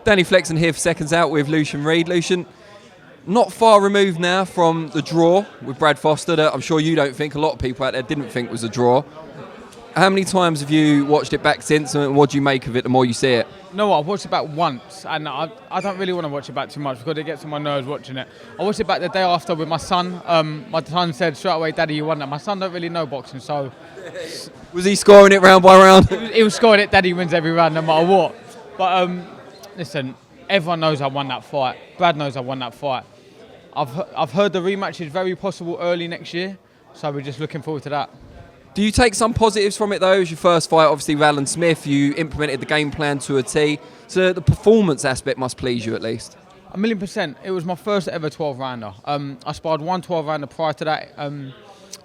Danny Flexen here for Seconds Out with Lucien Reid. Lucien, not far removed now from the draw with Brad Foster that I'm sure you don't think, a lot of people out there didn't think was a draw. How many times have you watched it back since, and what do you make of it the more you see it? No, I've watched it back once, and I don't really want to watch it back too much because it gets on my nerves watching it. I watched it back the day after with my son. My son said straight away, "Daddy, you won that." My son don't really know boxing, so... Was he scoring it round by round? He was scoring it, Daddy wins every round no matter what. But listen, everyone knows I won that fight. Brad knows I won that fight. I've heard the rematch is very possible early next year, so we're just looking forward to that. Do you take some positives from it though? It was your first fight, obviously with Alan Smith. You implemented the game plan to a T. So the performance aspect must please you at least. 1,000,000%. It was my first ever 12-rounder. I sparred one 12-rounder prior to that,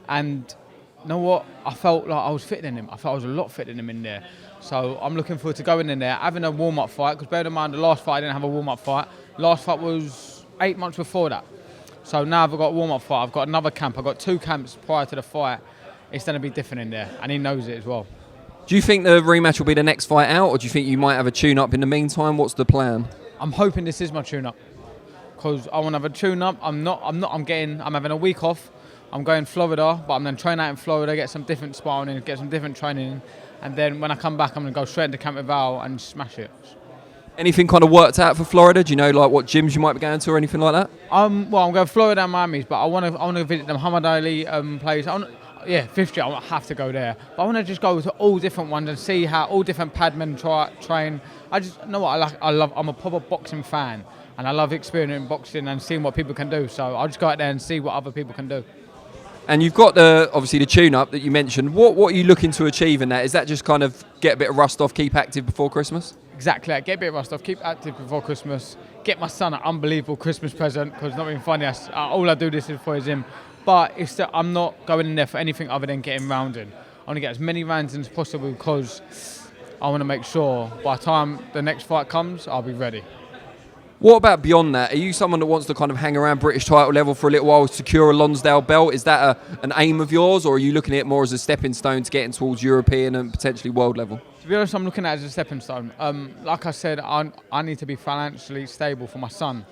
and you know what? I felt like I was fitter than him. I felt I was a lot fitter than him in there. So I'm looking forward to going in there, having a warm-up fight, because bear in mind the last fight I didn't have a warm-up fight. Last fight was 8 months before that. So now I've got a warm-up fight. I've got another camp. I've got 2 camps prior to the fight. It's going to be different in there, and he knows it as well. Do you think the rematch will be the next fight out, or do you think you might have a tune-up in the meantime? What's the plan? I'm hoping this is my tune-up, because I want to have a tune-up. I'm having a week off. I'm going to Florida, but I'm then training out in Florida, get some different sparring in, get some different training in, and then when I come back, I'm going to go straight into camp with Val and smash it. Anything kind of worked out for Florida? Do you know like what gyms you might be going to or anything like that? Well, I'm going to Florida and Miami, but I want to visit the Muhammad Ali place. Fifth Street, I have to go there. But I want to just go to all different ones and see how all different padmen train. I just know what I'm a proper boxing fan, and I love experiencing boxing and seeing what people can do. So I'll just go out there and see what other people can do. And you've got obviously the tune-up that you mentioned. What are you looking to achieve in that? Is that just kind of get a bit of rust off, keep active before Christmas? Exactly, get a bit of rust off, keep active before Christmas, get my son an unbelievable Christmas present, because not being funny, all I do this is for him. But I'm not going in there for anything other than getting rounded. I want to get as many rounds in as possible because I want to make sure by the time the next fight comes, I'll be ready. What about beyond that? Are you someone that wants to kind of hang around British title level for a little while, secure a Lonsdale belt? Is that an aim of yours, or are you looking at it more as a stepping stone to getting towards European and potentially world level? To be honest, I'm looking at it as a stepping stone. Like I said, I need to be financially stable for my son.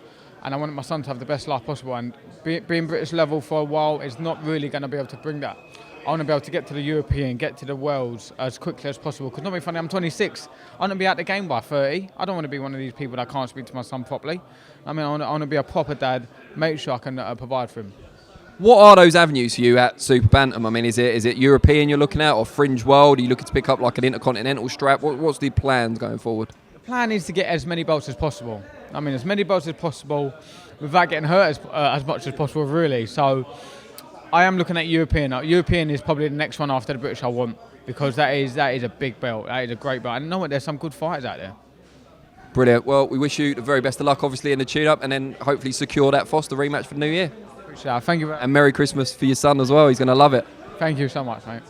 And I want my son to have the best life possible. And being British level for a while is not really going to be able to bring that. I want to be able to get to the European, get to the Worlds as quickly as possible. Because not being funny, I'm 26. I want to be out the game by 30. I don't want to be one of these people that can't speak to my son properly. I mean, I want to be a proper dad, make sure I can provide for him. What are those avenues for you at Super Bantam? I mean, is it European you're looking at, or Fringe World? Are you looking to pick up like an intercontinental strap? What's the plans going forward? The plan is to get as many belts as possible. I mean, as many belts as possible without getting hurt as much as possible, really. So I am looking at European. European is probably the next one after the British I want, because that is a big belt. That is a great belt. And I know what, there's some good fighters out there. Brilliant. Well, we wish you the very best of luck, obviously, in the tune-up, and then hopefully secure that Foster rematch for the new year. Appreciate it. Thank you. And Merry Christmas for your son as well. He's going to love it. Thank you so much, mate.